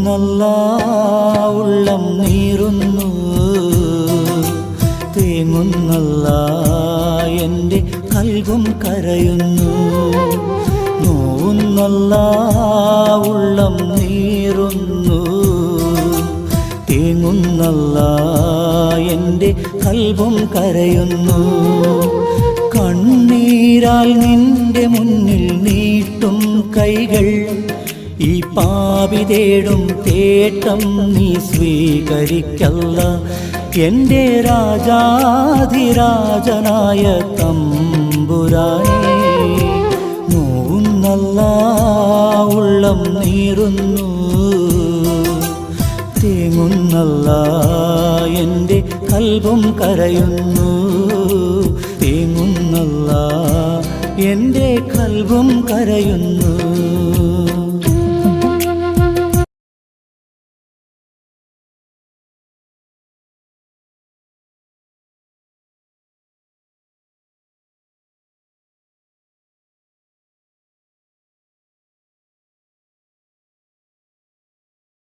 തേങ്ങുന്നല്ലാ ഉള്ളം നീറുന്നു, തേങ്ങുന്നല്ലാ എൻ്റെ കൽബും കരയുന്നു. നോവുന്നല്ലാ ഉള്ളം നീറുന്നു, തേങ്ങുന്നല്ലാ എൻ്റെ കൽബും കരയുന്നു. കണ്ണീരാൽ നിന്റെ മുന്നിൽ നീട്ടും കൈകൾ, ഈ പാപി തേടും തേട്ടം നീ സ്വീകരിക്കല്ല. എൻ്റെ രാജാധിരാജനായ തമ്പുരാനേ, നോവുന്നല്ലാ ഉള്ളം നീറുന്നു, തേങ്ങുന്നല്ലാ എൻ്റെ കൽബും കരയുന്നു. തേങ്ങുന്നല്ലാ എൻ്റെ കൽബും കരയുന്നു.